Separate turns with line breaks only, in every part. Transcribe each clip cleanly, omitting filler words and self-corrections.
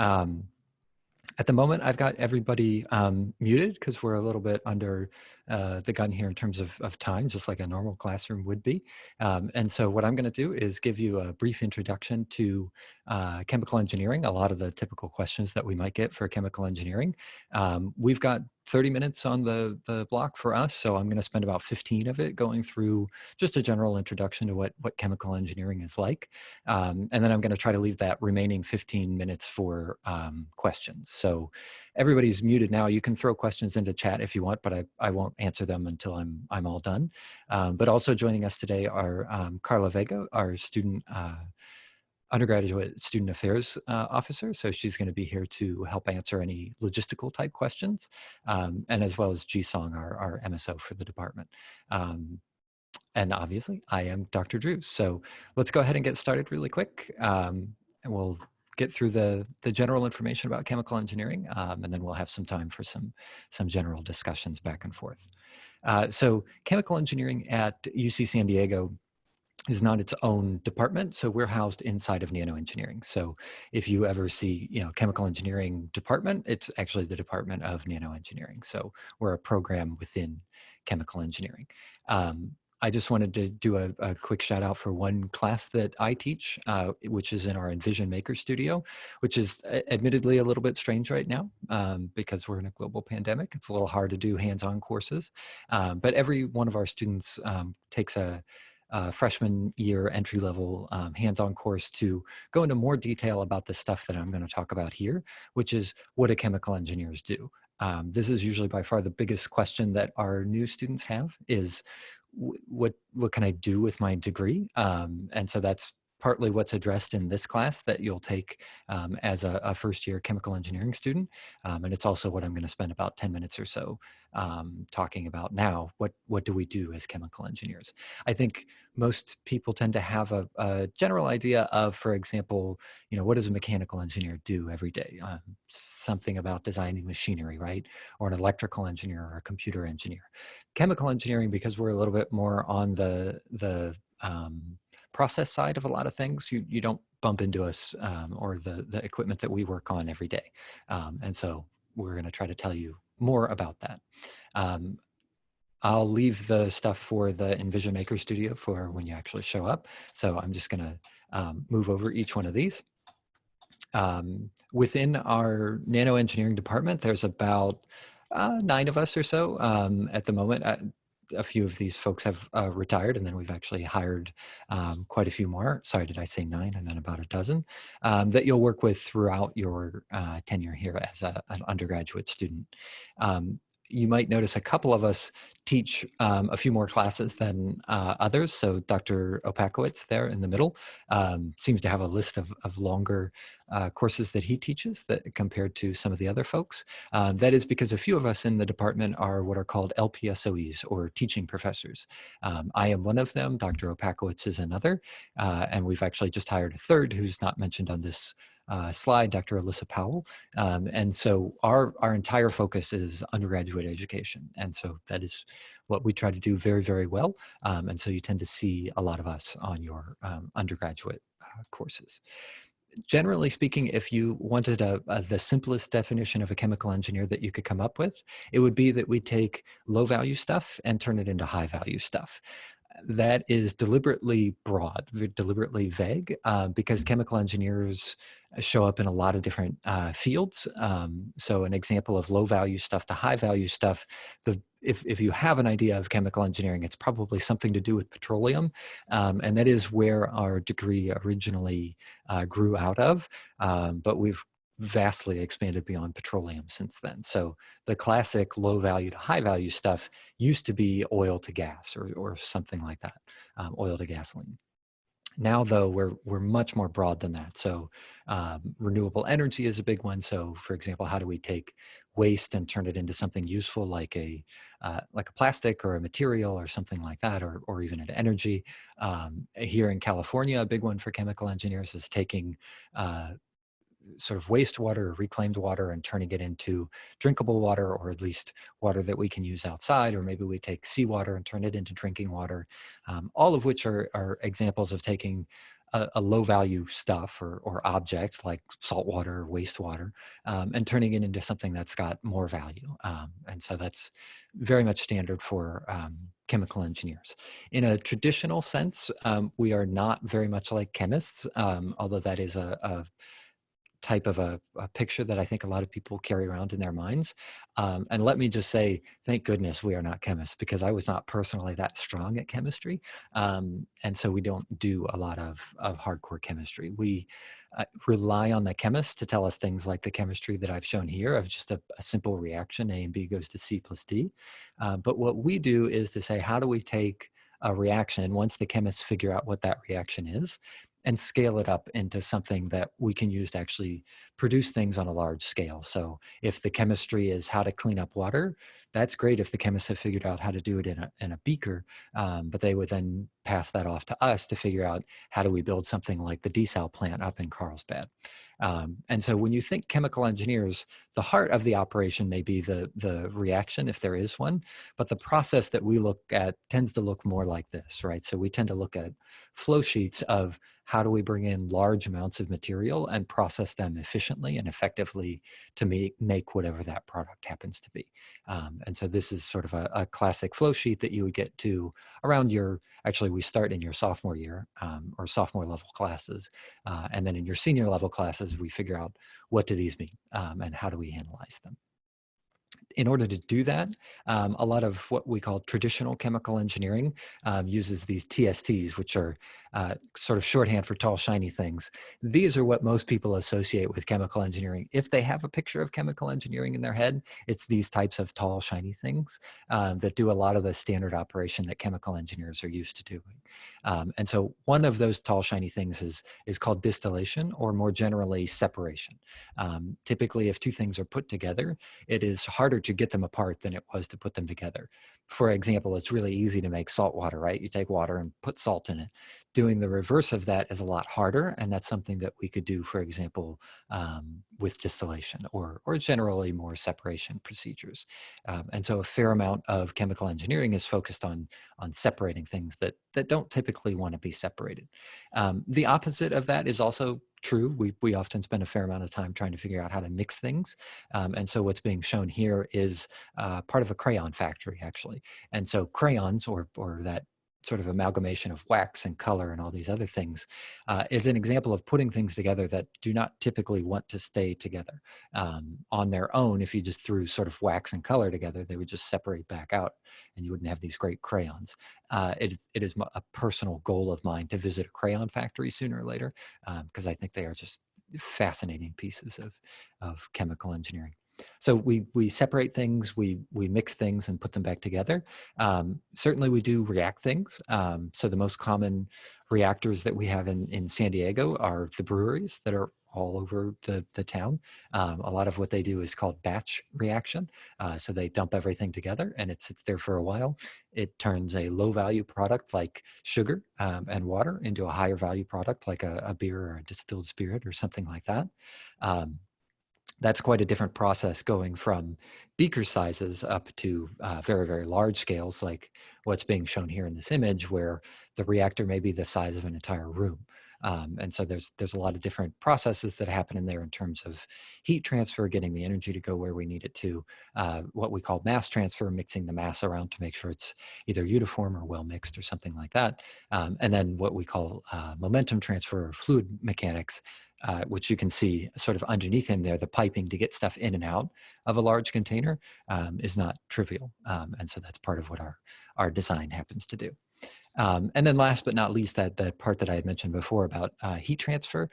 Um, at the moment, I've got everybody muted because we're a little bit under the gun here in terms of time, just like a normal classroom would be. And so what I'm going to do is give you a brief introduction to chemical engineering, a lot of the typical questions that we might get for chemical engineering. We've got 30 minutes on the block for us, so I'm going to spend about 15 of it going through just a general introduction to what chemical engineering is like. And then I'm going to try to leave that remaining 15 minutes for questions. So everybody's muted now. You can throw questions into chat if you want, but I won't answer them until I'm all done. But also joining us today are Karla Vega, our undergraduate student affairs officer. So she's going to be here to help answer any logistical type questions, and as well as Ji-Song, our MSO for the department. And obviously, I am Dr. Drew. So let's go ahead and get started really quick. And we'll get through the general information about chemical engineering, and then we'll have some time for some general discussions back and forth. So chemical engineering at UC San Diego is not its own department, so we're housed inside of NanoEngineering. So if you ever see, chemical engineering department, it's actually the Department of NanoEngineering. So we're a program within chemical engineering. I just wanted to do a quick shout out for one class that I teach, which is in our Envision Maker Studio, which is admittedly a little bit strange right now because we're in a global pandemic. It's a little hard to do hands-on courses, but every one of our students takes a freshman year entry-level hands-on course to go into more detail about the stuff that I'm going to talk about here, which is what do chemical engineers do? This is usually by far the biggest question that our new students have is, what can I do with my degree? And so that's partly what's addressed in this class that you'll take as a first-year chemical engineering student. And it's also what I'm going to spend about 10 minutes or so talking about now. What do we do as chemical engineers? I think most people tend to have a general idea of, for example, what does a mechanical engineer do every day? Something about designing machinery, right? Or an electrical engineer or a computer engineer. Chemical engineering, because we're a little bit more on the process side of a lot of things, you don't bump into us or the equipment that we work on every day. And so we're going to try to tell you more about that. I'll leave the stuff for the Envision Maker Studio for when you actually show up. So I'm just going to move over each one of these. Within our NanoEngineering department, there's about 9 of us or so at the moment. A few of these folks have retired, and then we've actually hired quite a few more. Sorry, did I say 9? I meant about a dozen that you'll work with throughout your tenure here as an undergraduate student. You might notice a couple of us teach a few more classes than others. So Dr. Opakowitz there in the middle seems to have a list of longer courses that he teaches that compared to some of the other folks. That is because a few of us in the department are what are called LPSOEs, or teaching professors. I am one of them. Dr. Opakowitz is another. And we've actually just hired a third who's not mentioned on this slide, Dr. Alyssa Powell. And so our entire focus is undergraduate education. And so that is what we try to do very, very well. And so you tend to see a lot of us on your undergraduate courses. Generally speaking, if you wanted the simplest definition of a chemical engineer that you could come up with, it would be that we take low value stuff and turn it into high value stuff. That is deliberately broad, deliberately vague, because chemical engineers show up in a lot of different fields. So an example of low value stuff to high value stuff, if you have an idea of chemical engineering, it's probably something to do with petroleum. And that is where our degree originally grew out of. But we've vastly expanded beyond petroleum since then. So the classic low value to high value stuff used to be oil to gas or something like that, oil to gasoline. Now, though, we're much more broad than that. So renewable energy is a big one. So, for example, how do we take waste and turn it into something useful, like a plastic or a material or something like that, or even an energy? Here in California, a big one for chemical engineers is taking sort of wastewater or reclaimed water and turning it into drinkable water, or at least water that we can use outside, or maybe we take seawater and turn it into drinking water, all of which are examples of taking a low value stuff or object like salt water or wastewater, and turning it into something that's got more value. And so that's very much standard for chemical engineers. In a traditional sense, we are not very much like chemists, although that is a type of a picture that I think a lot of people carry around in their minds. And let me just say, thank goodness we are not chemists, because I was not personally that strong at chemistry. And so we don't do a lot of hardcore chemistry. We rely on the chemists to tell us things like the chemistry that I've shown here of just a simple reaction, A and B goes to C plus D. But what we do is to say, how do we take a reaction once the chemists figure out what that reaction is, and scale it up into something that we can use to actually produce things on a large scale. So if the chemistry is how to clean up water, that's great if the chemists have figured out how to do it in a beaker, but they would then pass that off to us to figure out how do we build something like the desal plant up in Carlsbad. And so when you think chemical engineers, the heart of the operation may be the reaction, if there is one, but the process that we look at tends to look more like this, right? So we tend to look at flow sheets of how do we bring in large amounts of material and process them efficiently and effectively to make whatever that product happens to be. And so this is sort of a classic flow sheet that you would get to around actually we start in your sophomore year or sophomore level classes. And then in your senior level classes, we figure out what do these mean and how do we analyze them. In order to do that, a lot of what we call traditional chemical engineering uses these TSTs, which are sort of shorthand for tall, shiny things. These are what most people associate with chemical engineering. If they have a picture of chemical engineering in their head, it's these types of tall, shiny things that do a lot of the standard operation that chemical engineers are used to doing. And so one of those tall, shiny things is called distillation, or more generally, separation. Typically, if two things are put together, it is harder to get them apart than it was to put them together. For example, it's really easy to make salt water, right? You take water and put salt in it. Doing the reverse of that is a lot harder, and that's something that we could do, for example, with distillation or generally more separation procedures. And so a fair amount of chemical engineering is focused on separating things that don't typically want to be separated. The opposite of that is also true. We often spend a fair amount of time trying to figure out how to mix things. And so what's being shown here is part of a crayon factory, actually. And so crayons, or that sort of amalgamation of wax and color and all these other things, is an example of putting things together that do not typically want to stay together. On their own, if you just threw sort of wax and color together, they would just separate back out and you wouldn't have these great crayons. It is a personal goal of mine to visit a crayon factory sooner or later, because I think they are just fascinating pieces of chemical engineering. So we separate things, we mix things and put them back together. Certainly we do react things. So the most common reactors that we have in San Diego are the breweries that are all over the town. A lot of what they do is called batch reaction. So they dump everything together and it sits there for a while. It turns a low value product like sugar and water into a higher value product like a beer or a distilled spirit or something like that. That's quite a different process, going from beaker sizes up to very, very large scales like what's being shown here in this image, where the reactor may be the size of an entire room. And so there's a lot of different processes that happen in there in terms of heat transfer, getting the energy to go where we need it to, what we call mass transfer, mixing the mass around to make sure it's either uniform or well mixed or something like that. And then what we call momentum transfer or fluid mechanics, which you can see sort of underneath him there. The piping to get stuff in and out of a large container is not trivial. And so that's part of what our design happens to do. And then last but not least, that part that I had mentioned before about heat transfer,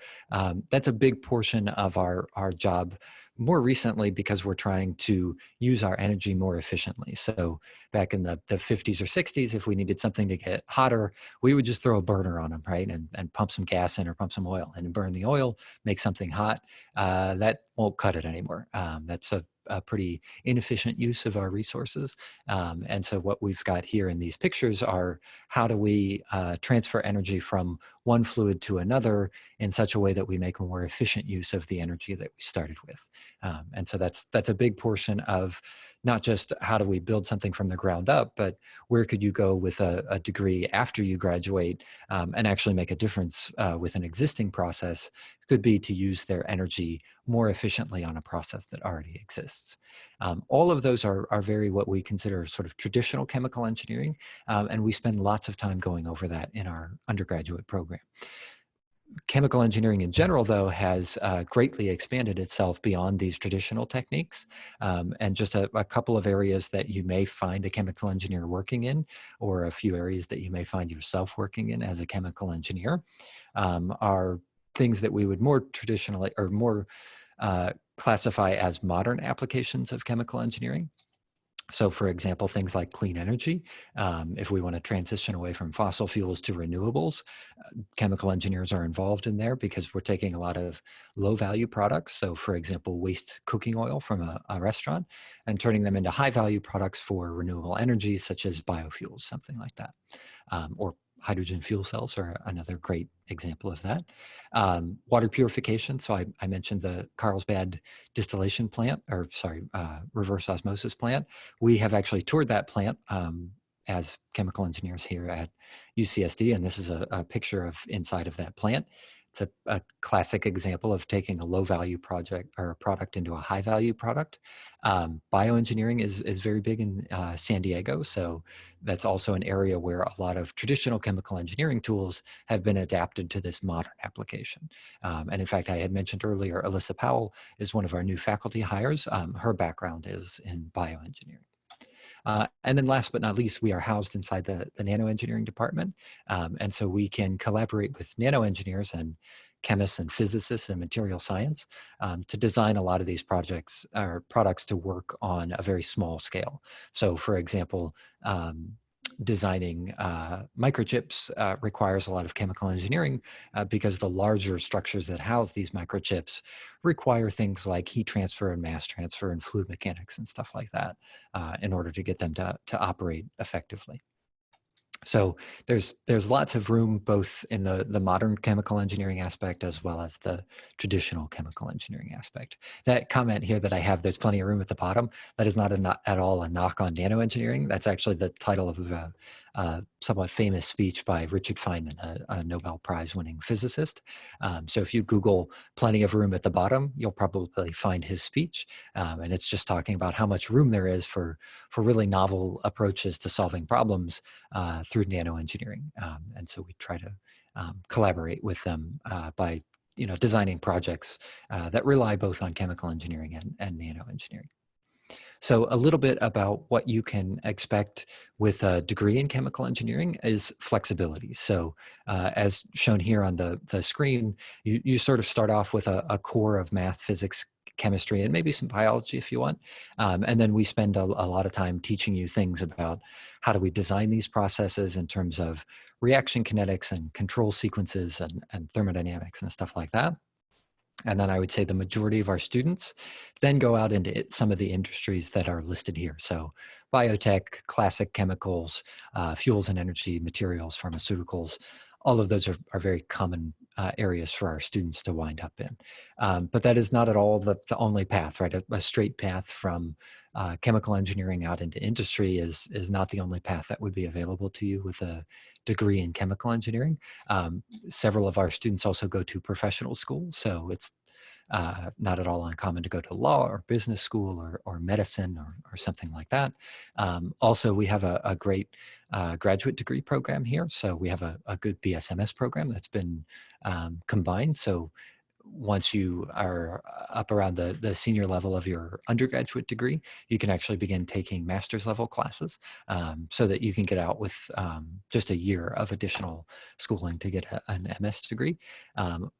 that's a big portion of our job more recently because we're trying to use our energy more efficiently. So back in the 50s or 60s, if we needed something to get hotter, we would just throw a burner on them, right? And pump some gas in or pump some oil and burn the oil, make something hot. That won't cut it anymore. That's a pretty inefficient use of our resources. And so what we've got here in these pictures are how do we transfer energy from one fluid to another in such a way that we make a more efficient use of the energy that we started with. And so that's a big portion of not just how do we build something from the ground up, but where could you go with a degree after you graduate and actually make a difference with an existing process. Could be to use their energy more efficiently on a process that already exists. All of those are very what we consider sort of traditional chemical engineering, and we spend lots of time going over that in our undergraduate program. Chemical engineering in general, though, has greatly expanded itself beyond these traditional techniques. And just a couple of areas that you may find a chemical engineer working in, or a few areas that you may find yourself working in as a chemical engineer, are things that we would more traditionally or more classify as modern applications of chemical engineering. So, for example, things like clean energy, if we want to transition away from fossil fuels to renewables, chemical engineers are involved in there because we're taking a lot of low value products. So, for example, waste cooking oil from a restaurant and turning them into high value products for renewable energy, such as biofuels, something like that, or hydrogen fuel cells are another great example of that. Water purification. So I mentioned the Carlsbad distillation plant, or sorry, reverse osmosis plant. We have actually toured that plant as chemical engineers here at UCSD, and this is a picture of inside of that plant. It's a classic example of taking a low-value project or a product into a high-value product. Bioengineering is very big in San Diego, so that's also an area where a lot of traditional chemical engineering tools have been adapted to this modern application. And in fact, I had mentioned earlier, Alyssa Powell is one of our new faculty hires. Her background is in bioengineering. And then last but not least, we are housed inside the NanoEngineering department. And so we can collaborate with nano engineers and chemists and physicists and material science to design a lot of these projects or products to work on a very small scale. So for example, designing microchips requires a lot of chemical engineering because the larger structures that house these microchips require things like heat transfer and mass transfer and fluid mechanics and stuff like that in order to get them to operate effectively. So there's lots of room both in the modern chemical engineering aspect as well as the traditional chemical engineering aspect. That comment here that I have, there's plenty of room at the bottom, that is not at all a knock on nano engineering. That's actually the title of a somewhat famous speech by Richard Feynman, a Nobel Prize winning physicist. So if you Google plenty of room at the bottom, you'll probably find his speech. And it's just talking about how much room there is for really novel approaches to solving problems through nanoengineering. And so we try to collaborate with them by designing projects that rely both on chemical engineering and nanoengineering. So a little bit about what you can expect with a degree in chemical engineering is flexibility. So as shown here on the screen, you sort of start off with a core of math, physics, chemistry, and maybe some biology if you want. And then we spend a lot of time teaching you things about how do we design these processes in terms of reaction kinetics and control sequences and thermodynamics and stuff like that. And then I would say the majority of our students then go out into some of the industries that are listed here. So biotech, classic chemicals, fuels and energy, materials, pharmaceuticals, all of those are very common areas for our students to wind up in. But that is not at all the only path, right? A straight path from chemical engineering out into industry is not the only path that would be available to you with a degree in chemical engineering. Several of our students also go to professional school, so it's not at all uncommon to go to law or business school or medicine or something like that. Also, we have a great graduate degree program here. So we have a good BSMS program that's been combined. So once you are up around the senior level of your undergraduate degree, you can actually begin taking master's level classes so that you can get out with just a year of additional schooling to get an MS degree,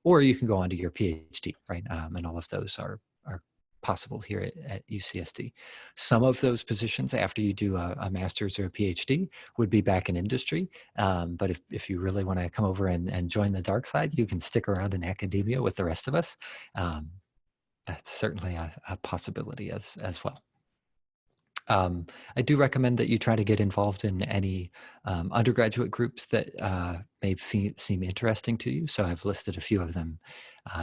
or you can go on to your PhD, right? And all of those are possible here at UCSD. Some of those positions after you do a master's or a PhD would be back in industry. But if you really want to come over and join the dark side, you can stick around in academia with the rest of us. That's certainly a possibility as well. I do recommend that you try to get involved in any undergraduate groups that may seem interesting to you. So I've listed a few of them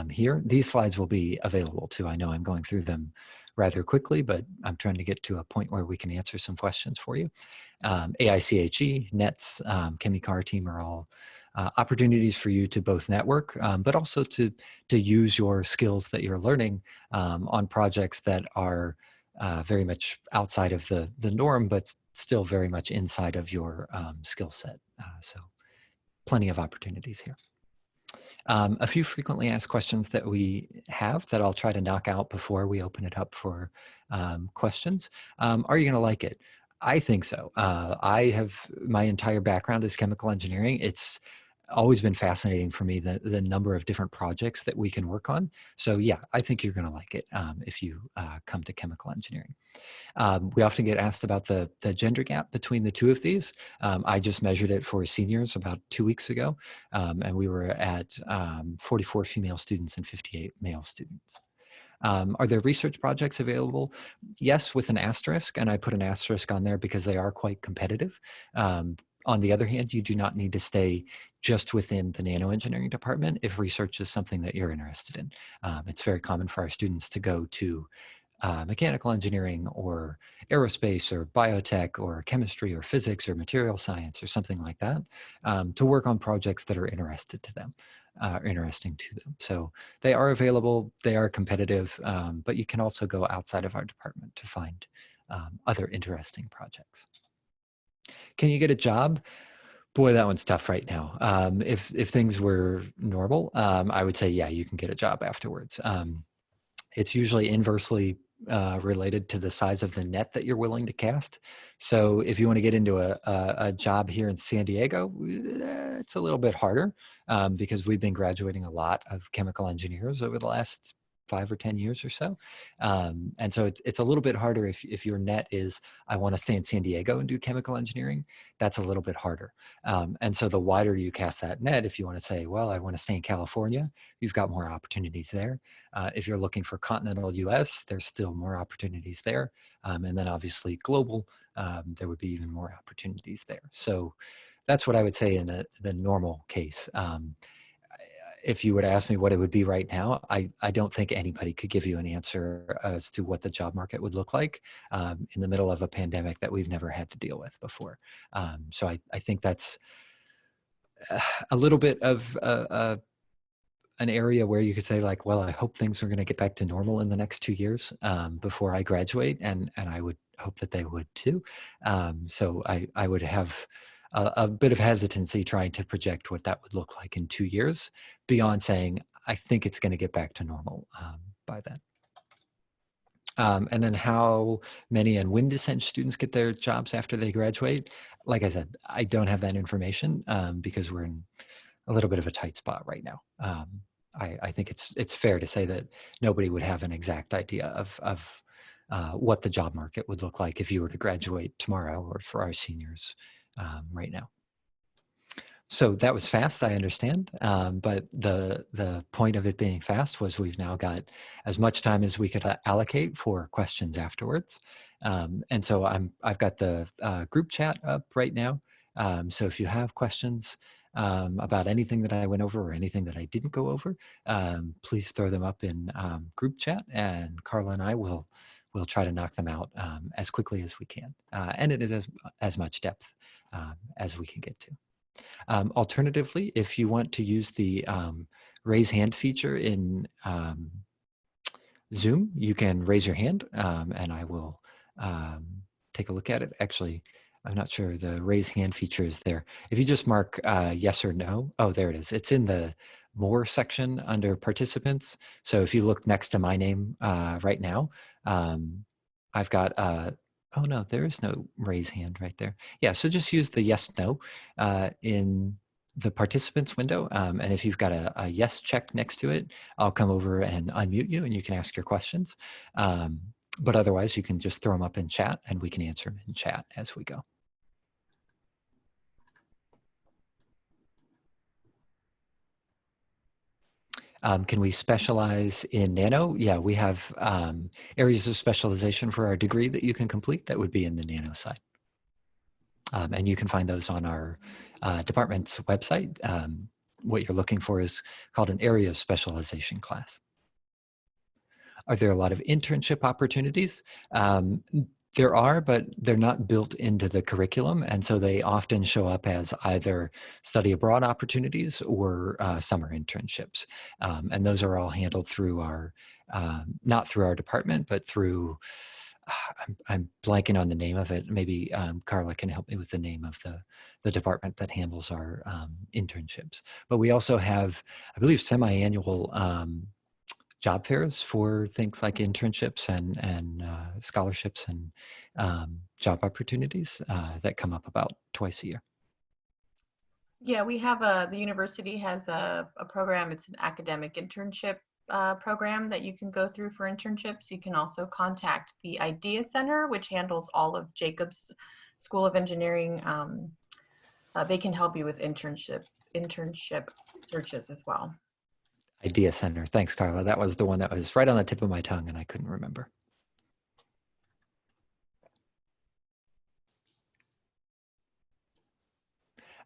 here. These slides will be available too. I know I'm going through them rather quickly, but I'm trying to get to a point where we can answer some questions for you. AICHE, NETS, ChemiCar team are all opportunities for you to both network, but also to use your skills that you're learning on projects that are very much outside of the norm, but still very much inside of your skill set. So plenty of opportunities here. A few frequently asked questions that we have that I'll try to knock out before we open it up for questions. Are you going to like it? I think so. I have, my entire background is chemical engineering. It's always been fascinating for me, the number of different projects that we can work on. So yeah, I think you're going to like it if you come to chemical engineering. We often get asked about the gender gap between the two of these. I just measured it for seniors about 2 weeks ago, and we were at 44 female students and 58 male students. Are there research projects available? Yes, with an asterisk, and I put an asterisk on there because they are quite competitive. On the other hand, you do not need to stay just within the nanoengineering department if research is something that you're interested in. It's very common for our students to go to mechanical engineering or aerospace or biotech or chemistry or physics or material science or something like that to work on projects that are interesting to them. So they are available, they are competitive, but you can also go outside of our department to find other interesting projects. Can you get a job? Boy, that one's tough right now. If things were normal, I would say, yeah, you can get a job afterwards. It's usually inversely related to the size of the net that you're willing to cast. So if you want to get into a job here in San Diego, it's a little bit harder because we've been graduating a lot of chemical engineers over the last 5 or 10 years or so. And so it's a little bit harder if your net is, I want to stay in San Diego and do chemical engineering, that's a little bit harder. And so the wider you cast that net, if you want to say, well, I want to stay in California, you've got more opportunities there. If you're looking for continental US, there's still more opportunities there. And then obviously global, there would be even more opportunities there. So that's what I would say in the normal case. If you were to ask me what it would be right now, I don't think anybody could give you an answer as to what the job market would look like in the middle of a pandemic that we've never had to deal with before. So I think that's a little bit of an area where you could say like, well, I hope things are going to get back to normal in the next 2 years before I graduate. And I would hope that they would too. So I would have a bit of hesitancy trying to project what that would look like in 2 years beyond saying, I think it's going to get back to normal by then. And then how many and when descent students get their jobs after they graduate? Like I said, I don't have that information because we're in a little bit of a tight spot right now. I think it's fair to say that nobody would have an exact idea of what the job market would look like if you were to graduate tomorrow or for our seniors right now. So that was fast, I understand, but the point of it being fast was we've now got as much time as we could allocate for questions afterwards. And so I've got the group chat up right now. So if you have questions about anything that I went over or anything that I didn't go over, please throw them up in group chat, and Karla and I will try to knock them out as quickly as we can. And it is as much depth as we can get to. Alternatively, if you want to use the raise hand feature in Zoom, you can raise your hand and I will take a look at it. Actually, I'm not sure the raise hand feature is there. If you just mark yes or no, oh, there it is. It's in the more section under participants. So if you look next to my name right now, I've got oh no, there is no raise hand right there. Yeah, so just use the yes, no in the participants window. And if you've got a yes check next to it, I'll come over and unmute you and you can ask your questions. But otherwise you can just throw them up in chat and we can answer them in chat as we go. Can we specialize in nano? Yeah, we have areas of specialization for our degree that you can complete that would be in the nano side. And you can find those on our department's website. What you're looking for is called an area of specialization class. Are there a lot of internship opportunities? There are, but they're not built into the curriculum. And so they often show up as either study abroad opportunities or summer internships. And those are all handled through our, not through our department, but through, I'm blanking on the name of it. Maybe Karla can help me with the name of the department that handles our internships. But we also have, I believe, semi-annual job fairs for things like internships and scholarships and job opportunities that come up about twice a year.
Yeah, we have the university has a program. It's an academic internship program that you can go through for internships. You can also contact the Idea Center, which handles all of Jacob's School of Engineering. They can help you with internship searches as well.
Idea Center. Thanks, Karla. That was the one that was right on the tip of my tongue and I couldn't remember.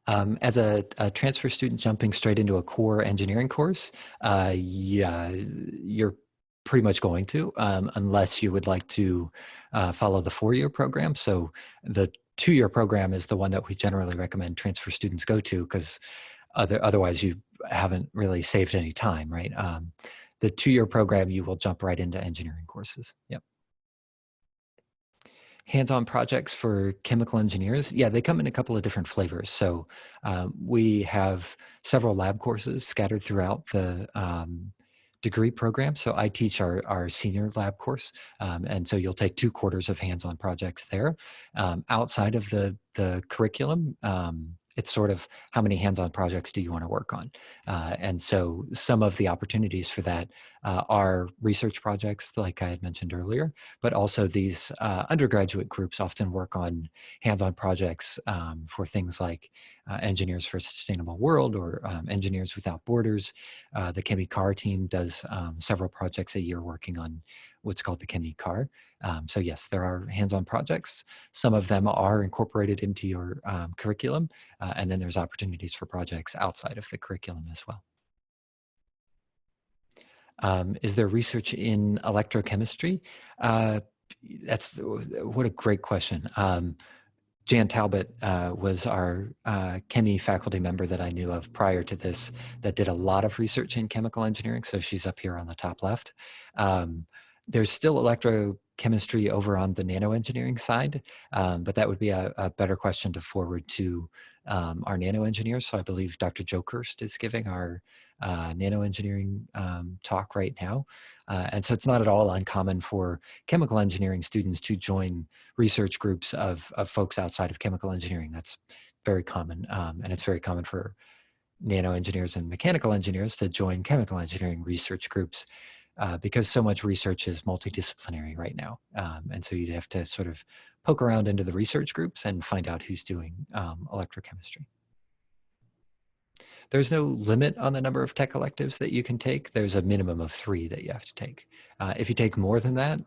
As a transfer student jumping straight into a core engineering course, yeah, you're pretty much going to, unless you would like to follow the 4-year program. So the 2-year program is the one that we generally recommend transfer students go to because otherwise you haven't really saved any time, right? The 2-year program, you will jump right into engineering courses. Yep. Hands-on projects for chemical engineers, yeah, they come in a couple of different flavors. So we have several lab courses scattered throughout the degree program. So I teach our senior lab course, and so you'll take 2 quarters of hands-on projects there. Outside of the curriculum, it's sort of how many hands-on projects do you want to work on? And so some of the opportunities for that are research projects, like I had mentioned earlier, but also these undergraduate groups often work on hands-on projects for things like Engineers for a Sustainable World or Engineers Without Borders. The ChemiCar team does several projects a year working on what's called the ChemiCar. So yes, there are hands-on projects. Some of them are incorporated into your curriculum, and then there's opportunities for projects outside of the curriculum as well. Is there research in electrochemistry? That's what a great question. Jan Talbot was our chemie faculty member that I knew of prior to this that did a lot of research in chemical engineering. So she's up here on the top left. There's still electrochemistry over on the nanoengineering side, but that would be a better question to forward to our nanoengineers. So I believe Dr. Jokerst is giving our nanoengineering talk right now. And so it's not at all uncommon for chemical engineering students to join research groups of folks outside of chemical engineering. That's very common. And it's very common for nano engineers and mechanical engineers to join chemical engineering research groups because so much research is multidisciplinary right now. And so you'd have to sort of poke around into the research groups and find out who's doing electrochemistry. There's no limit on the number of tech electives that you can take. There's a minimum of 3 that you have to take. If you take more than that,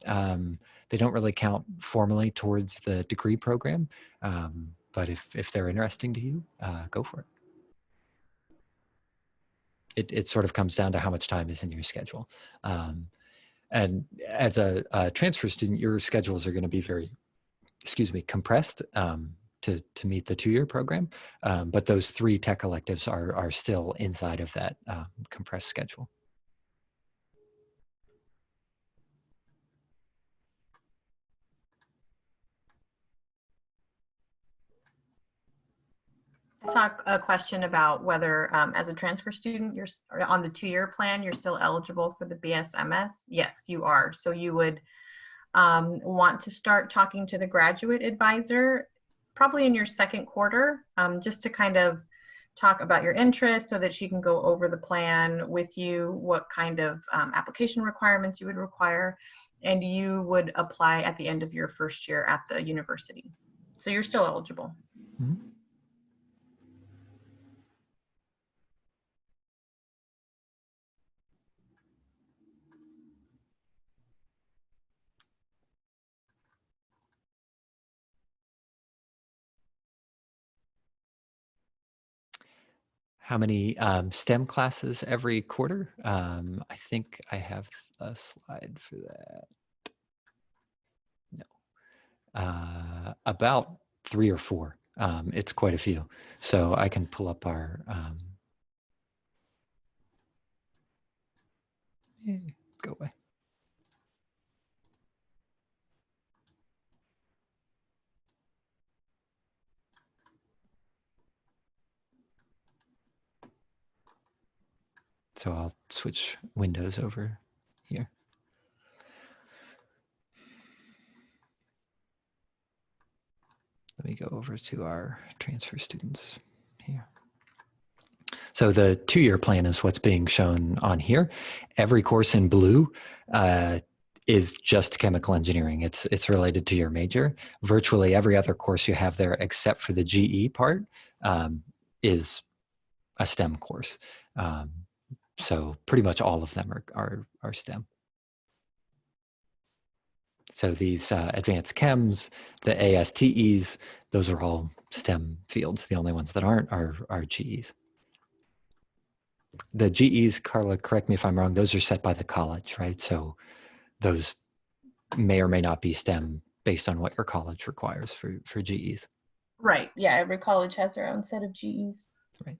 they don't really count formally towards the degree program. But if they're interesting to you, go for it. It sort of comes down to how much time is in your schedule. And as a transfer student, your schedules are going to be very, compressed to meet the 2-year program. But those 3 tech electives are still inside of that compressed schedule.
I saw a question about whether, as a transfer student, you're on the 2-year plan, you're still eligible for the BSMS. Yes, you are. So you would want to start talking to the graduate advisor probably in your 2nd quarter, just to kind of talk about your interests so that she can go over the plan with you, what kind of application requirements you would require, and you would apply at the end of your 1st year at the university. So you're still eligible.
Mm-hmm. How many STEM classes every quarter? I think I have a slide for that. No, about 3 or 4. It's quite a few. So I can pull up our, go away. So I'll switch windows over here. Let me go over to our transfer students here. So the 2-year plan is what's being shown on here. Every course in blue is just chemical engineering. It's related to your major. Virtually every other course you have there, except for the GE part, is a STEM course. So pretty much all of them are STEM. So these advanced chems, the ASTEs, those are all STEM fields. The only ones that aren't are GEs. The GEs, Karla, correct me if I'm wrong, those are set by the college, right? So those may or may not be STEM based on what your college requires for GEs.
Right. Yeah. Every college has their own set of GEs.
Right.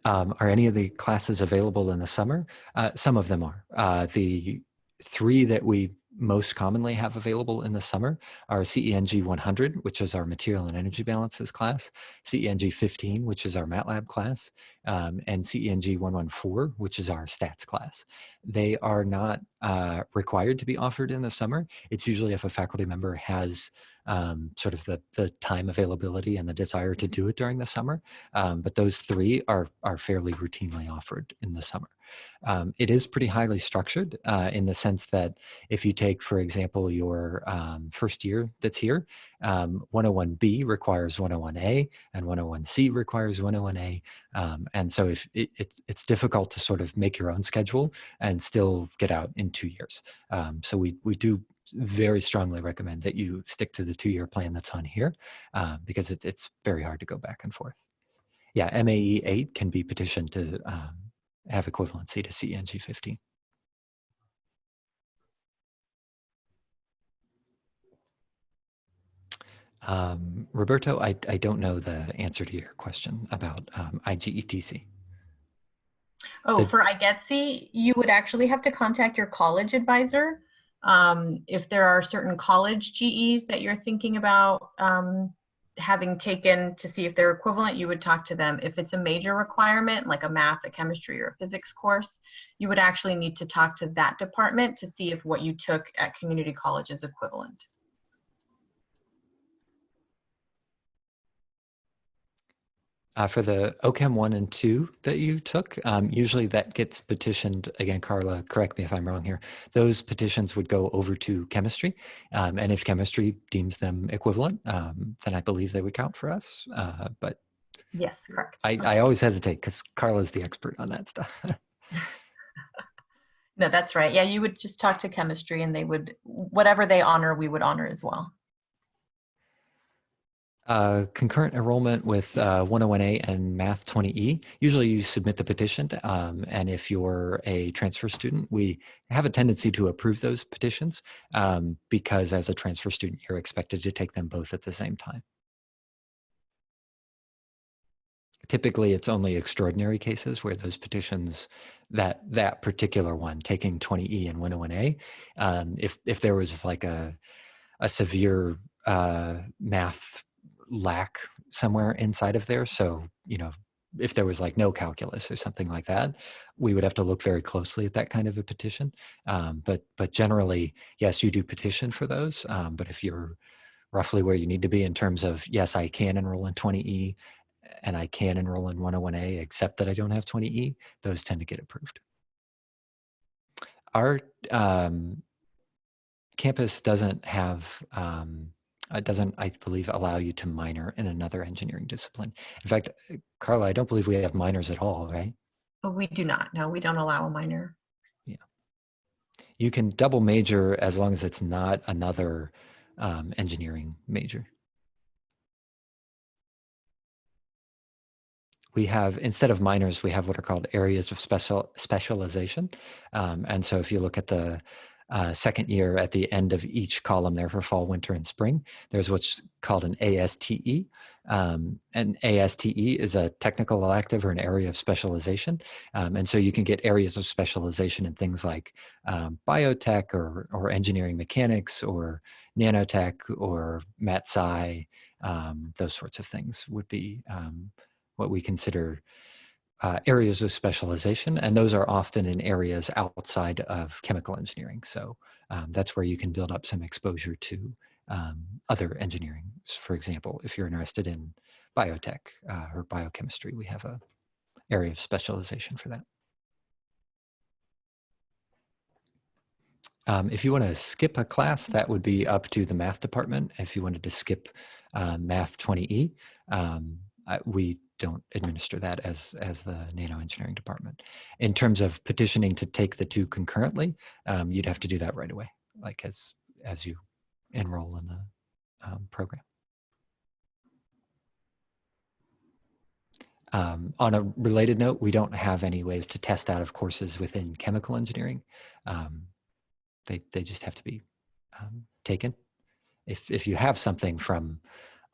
Are any of the classes available in the summer? Some of them are. The 3 that we most commonly have available in the summer are CENG 100, which is our material and energy balances class, CENG 15, which is our MATLAB class, and CENG 114, which is our stats class. They are not required to be offered in the summer. It's usually if a faculty member has sort of the time availability and the desire to do it during the summer. But those 3 are fairly routinely offered in the summer. It is pretty highly structured in the sense that if you take, for example, your first year that's here, 101B requires 101A and 101C requires 101A. And so if it's difficult to sort of make your own schedule and still get out in 2 years. So we do very strongly recommend that you stick to the 2-year plan that's on here because it's very hard to go back and forth. Yeah, MAE 8 can be petitioned to have equivalency to CENG 15. Roberto, I don't know the answer to your question about IGETC.
Oh, for IGETC, you would actually have to contact your college advisor. If there are certain college GEs that you're thinking about having taken to see if they're equivalent, you would talk to them. If it's a major requirement, like a math, a chemistry, or a physics course, you would actually need to talk to that department to see if what you took at community college is equivalent.
For the OChem 1 and 2 that you took, usually that gets petitioned, again, Karla, correct me if I'm wrong here, those petitions would go over to chemistry. And if chemistry deems them equivalent, then I believe they would count for us. But
yes, correct.
I always hesitate because Karla is the expert on that stuff.
No, that's right. Yeah, you would just talk to chemistry and they would, whatever they honor, we would honor as well.
Concurrent enrollment with 101A and Math 20E. Usually you submit the petition, and if you're a transfer student, we have a tendency to approve those petitions because as a transfer student, you're expected to take them both at the same time. Typically, it's only extraordinary cases where those petitions, that particular one, taking 20E and 101A, if there was like a severe math lack somewhere inside of there. So, you know, if there was like no calculus or something like that, we would have to look very closely at that kind of a petition. But generally, yes, you do petition for those. But if you're roughly where you need to be in terms of, yes, I can enroll in 20E and I can enroll in 101A, except that I don't have 20E, those tend to get approved. Our campus doesn't have it doesn't, I believe, allow you to minor in another engineering discipline. In fact, Karla, I don't believe we have minors at all, right?
We do not. No, we don't allow a minor.
Yeah. You can double major as long as it's not another engineering major. we have, instead of minors, we have what are called areas of specialization. And so if you look at the second year at the end of each column there for fall, winter, and spring, there's what's called an ASTE. An ASTE is a technical elective or an area of specialization. And so you can get areas of specialization in things like biotech or engineering mechanics or nanotech or mat sci. Those sorts of things would be what we consider areas of specialization, and those are often in areas outside of chemical engineering. So that's where you can build up some exposure to other engineering. For example, if you're interested in biotech or biochemistry, we have a area of specialization for that. If you want to skip a class, that would be up to the math department. If you wanted to skip Math 20E, we don't administer that as the NanoEngineering department. In terms of petitioning to take the two concurrently, you'd have to do that right away, like as you enroll in the program. On a related note, we don't have any ways to test out of courses within chemical engineering. They just have to be taken. If you have something from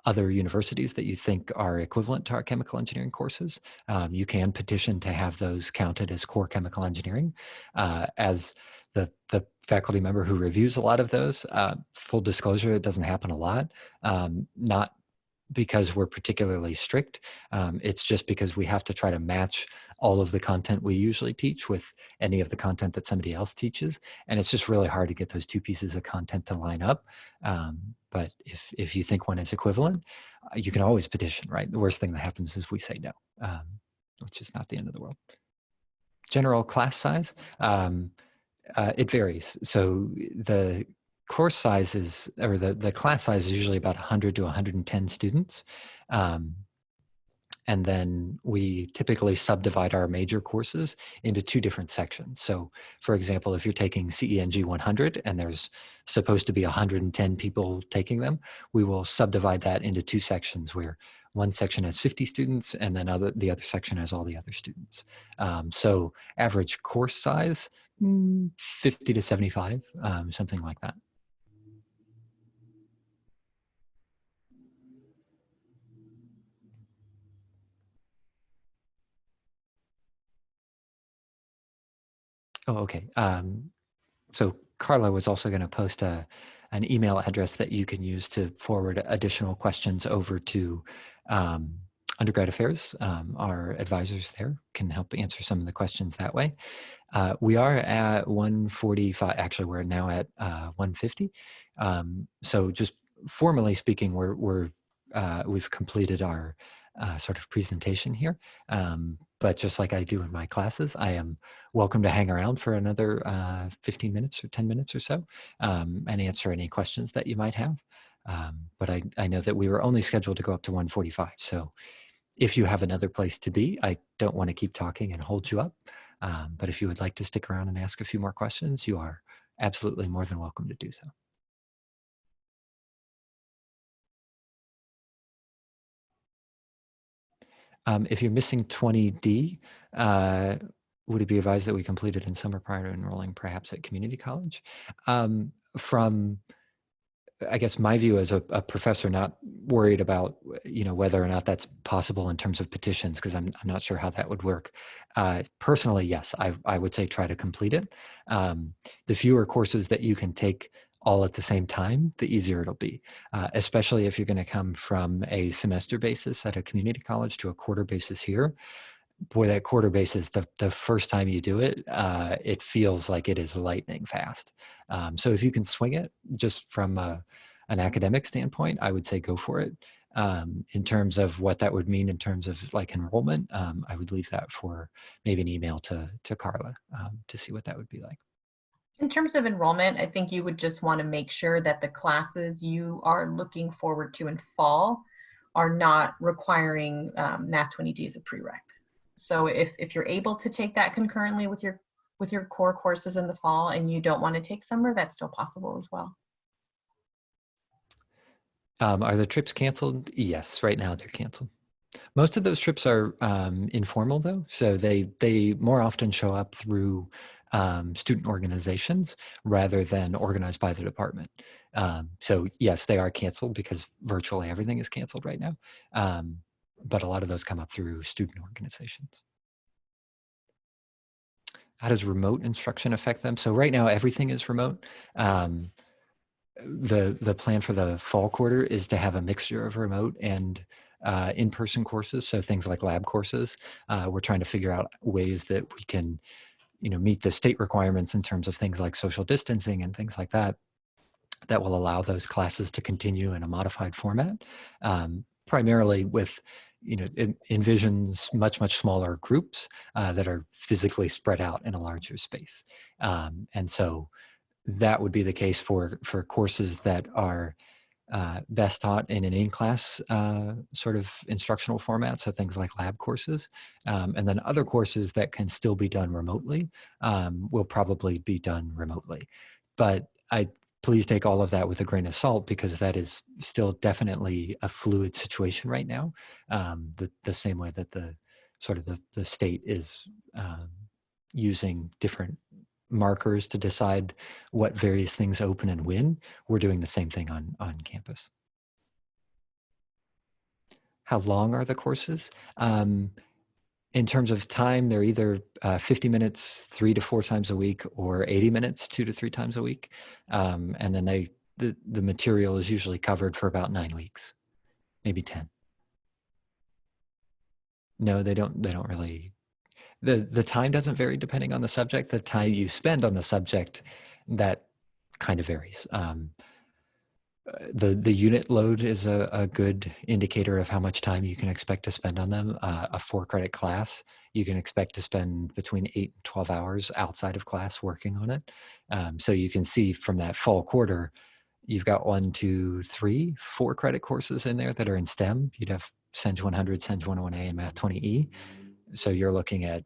other universities that you think are equivalent to our chemical engineering courses, you can petition to have those counted as core chemical engineering. As the faculty member who reviews a lot of those, full disclosure, it doesn't happen a lot. Not because we're particularly strict. It's just because we have to try to match all of the content we usually teach with any of the content that somebody else teaches. And it's just really hard to get those two pieces of content to line up. But if you think one is equivalent, you can always petition, right? The worst thing that happens is we say no, which is not the end of the world. General class size, it varies. So the course size is, or the class size is usually about 100 to 110 students. And then we typically subdivide our major courses into two different sections. So for example, if you're taking CENG 100 and there's supposed to be 110 people taking them, we will subdivide that into two sections where one section has 50 students and then the other section has all the other students. So average course size, 50 to 75, something like that. Oh, okay. So Karla was also going to post an email address that you can use to forward additional questions over to Undergrad Affairs. Our advisors there can help answer some of the questions that way. We are at 145. Actually, we're now at 150. So just formally speaking, we've completed our sort of presentation here. But just like I do in my classes, I am welcome to hang around for another 15 minutes or 10 minutes or so and answer any questions that you might have. But I know that we were only scheduled to go up to 145. So if you have another place to be, I don't want to keep talking and hold you up. But if you would like to stick around and ask a few more questions, you are absolutely more than welcome to do so. If you're missing 20D, would it be advised that we completed in summer prior to enrolling perhaps at community college? From, I guess, my view as a professor, not worried about whether or not that's possible in terms of petitions, because I'm not sure how that would work. Personally, yes, I would say try to complete it. The fewer courses that you can take all at the same time, the easier it'll be, especially if you're going to come from a semester basis at a community college to a quarter basis here. Boy, that quarter basis, the first time you do it, it feels like it is lightning fast. So if you can swing it just from an academic standpoint, I would say go for it. In terms of what that would mean in terms of like enrollment, I would leave that for maybe an email to Karla to see what that would be like.
In terms of enrollment, I think you would just want to make sure that the classes you are looking forward to in fall are not requiring Math 20D as a prereq. So if you're able to take that concurrently with your core courses in the fall and you don't want to take summer, that's still possible as well.
Are the trips canceled? Yes, right now they're canceled. Most of those trips are informal, though, so they more often show up through student organizations rather than organized by the department. So yes, they are canceled because virtually everything is canceled right now, but a lot of those come up through student organizations. How does remote instruction affect them? So right now, everything is remote. The plan for the fall quarter is to have a mixture of remote and in-person courses. So things like lab courses. We're trying to figure out ways that we can, meet the state requirements in terms of things like social distancing and things like that, that will allow those classes to continue in a modified format, primarily with, it envisions much smaller groups that are physically spread out in a larger space. And so that would be the case for courses that are best taught in an in-class sort of instructional format, so things like lab courses. And then other courses that can still be done remotely will probably be done remotely. But please take all of that with a grain of salt, because that is still definitely a fluid situation right now. The same way that the state is using different markers to decide what various things open and when, we're doing the same thing on campus. How long are the courses? In terms of time, they're either 50 minutes 3 to 4 times a week, or 80 minutes 2 to 3 times a week. And then the material is usually covered for about 9 weeks, maybe 10. No, they don't really. The time doesn't vary depending on the subject. The time you spend on the subject, that kind of varies. The unit load is a good indicator of how much time you can expect to spend on them. A 4-credit class, you can expect to spend between 8 and 12 hours outside of class working on it. So you can see from that fall quarter, you've got 1, 2, 3, 4-credit courses in there that are in STEM. You'd have Seng 100, Seng 101A, and Math 20E. So you're looking at,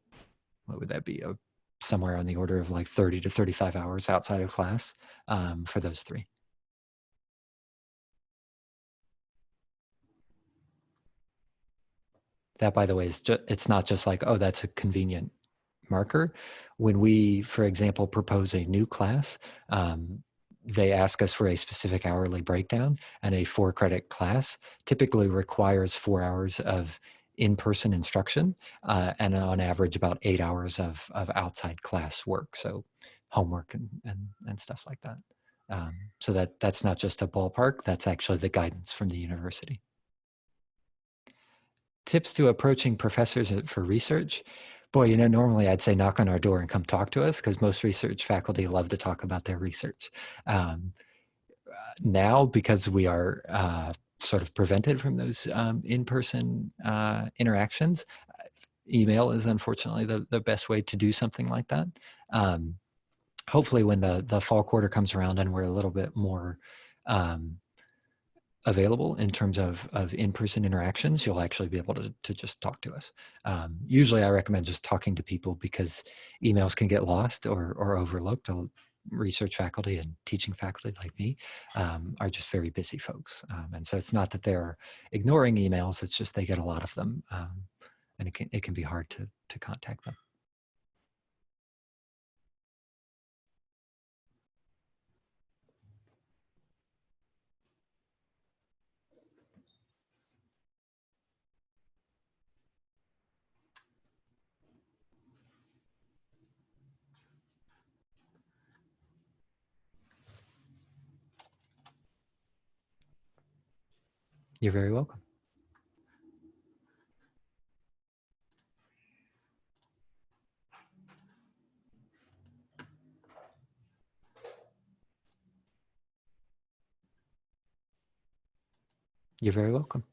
what would that be? Somewhere on the order of like 30 to 35 hours outside of class for those 3. That, by the way, it's not just like, oh, that's a convenient marker. When we, for example, propose a new class, they ask us for a specific hourly breakdown, and a 4-credit class typically requires 4 hours of in-person instruction and on average about 8 hours of outside class work, so homework and stuff like that. So that's not just a ballpark, that's actually the guidance from the university. Tips to approaching professors for research. Boy, normally I'd say knock on our door and come talk to us, because most research faculty love to talk about their research. Now, because we are sort of prevented from those in-person interactions, email is unfortunately the best way to do something like that. Hopefully when the fall quarter comes around and we're a little bit more available in terms of in-person interactions, you'll actually be able to just talk to us. Usually I recommend just talking to people, because emails can get lost or overlooked. Research faculty and teaching faculty like me are just very busy folks. And so it's not that they're ignoring emails, it's just they get a lot of them. And it can be hard to contact them. You're very welcome. You're very welcome.